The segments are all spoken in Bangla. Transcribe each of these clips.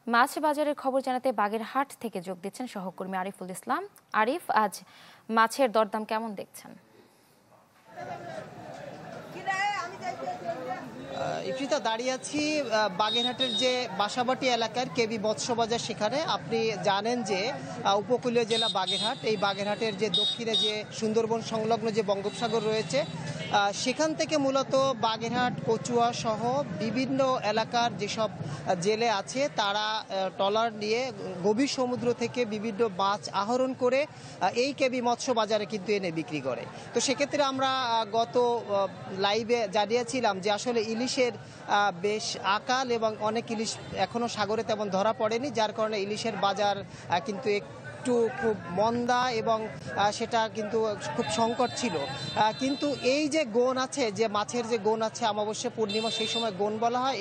মাছ বাজারের খবর জানাতে বাগেরহাট থেকে যোগ দিচ্ছেন সহকর্মী আরিফুল ইসলাম। আরিফ, আজ মাছের দরদাম কেমন দেখছেন? ইফরিতা, দাঁড়িয়ে আছি বাগেরহাটের যে বাসাবাটি এলাকার কেবি মৎস্য বাজার। সেখানে আপনি জানেন যে উপকূলীয় জেলা বাগেরহাট, এই বাগেরহাটের যে দক্ষিণে যে সুন্দরবন সংলগ্ন যে বঙ্গোপসাগর রয়েছে, সেখান থেকে মূলত বাগেরহাট, কচুয়া সহ বিভিন্ন এলাকার যেসব জেলে আছে তারা ট্রলার নিয়ে গভীর সমুদ্র থেকে বিভিন্ন মাছ আহরণ করে এই কেবি মৎস্য বাজারে কিন্তু এনে বিক্রি করে। তো সেক্ষেত্রে আমরা গত লাইভে জানিয়েছিলাম যে আসলে ইলিশের বেশ আকাল এবং অনেক ইলিশ এখনও সাগরে তেমন ধরা পড়েনি, যার কারণে ইলিশের বাজার কিন্তু একটু খুব মন্দা এবং সেটা কিন্তু খুব সংকট ছিল। কিন্তু এই যে গোন আছে, যে মাছের যে গোন আছে, অমাবস্যা পূর্ণিমা সেই সময় গোন বলা হয়,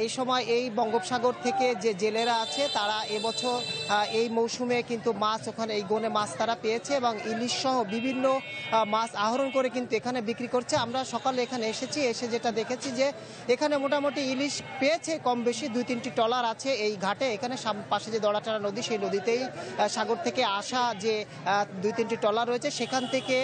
এই সময় এই বঙ্গোপসাগর থেকে যে জেলেরা আছে তারা এবছর এই মৌসুমে কিন্তু মাছ ওখানে এই গোনে মাছ তারা পেয়েছে এবং ইলিশ সহ বিভিন্ন মাছ আহরণ করে কিন্তু এখানে বিক্রি করছে। আমরা সকালে এখানে এসে যেটা দেখেছি যে এখানে মোটামুটি ইলিশ পেয়েছে কম বেশি, 2-3টি ট্রলার আছে এই ঘাটে। এখানে পাশে যে দড়াটারা নদী, সেই নদীতেই সাগর থেকে আসা যে 2-3টি ট্রলার রয়েছে, সেখান থেকে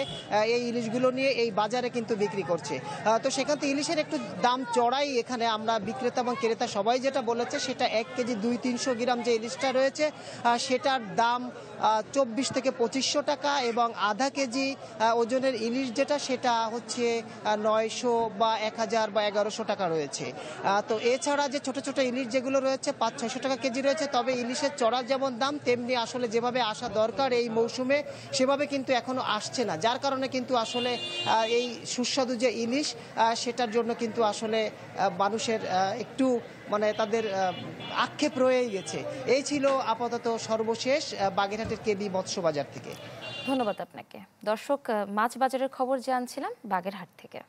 এই ইলিশগুলো নিয়ে এই বাজারে কিন্তু বিক্রি করছে। তো সেখান থেকে ইলিশের একটু দাম চড়াই এখানে আমরা বিক্রেতা এবং ক্রেতা সবাই যেটা বলেছে, সেটা 1 কেজি 200-300 গ্রাম যে ইলিশটা রয়েছে সেটার দাম 24 থেকে 2500 টাকা এবং আধা কেজি ওজনের ইলিশ যেটা সেটা হচ্ছে 900 বা 1000 বা 1100 টাকা রয়েছে। তো এছাড়া যে ছোট ছোট ইলিশ যেগুলো রয়েছে 500-600 টাকা কেজি রয়েছে। তবে ইলিশের চড়ার যেমন দাম, তেমনি আসলে যেভাবে আসা দরকার এই মৌসুমে সেভাবে কিন্তু এখনো আসছে না, যার কারণে কিন্তু আসলে এই সুস্বাদু যে ইলিশ সেটার জন্য কিন্তু আসলে মানুষের একটু তাদের আক্ষেপ রয়ে গেছে। এই ছিল আপাতত সর্বশেষ বাগেরহাটের কেবি মৎস্য বাজার থেকে। ধন্যবাদ আপনাকে। দর্শক, মাছ বাজারের খবর জানছিলাম বাগেরহাট থেকে।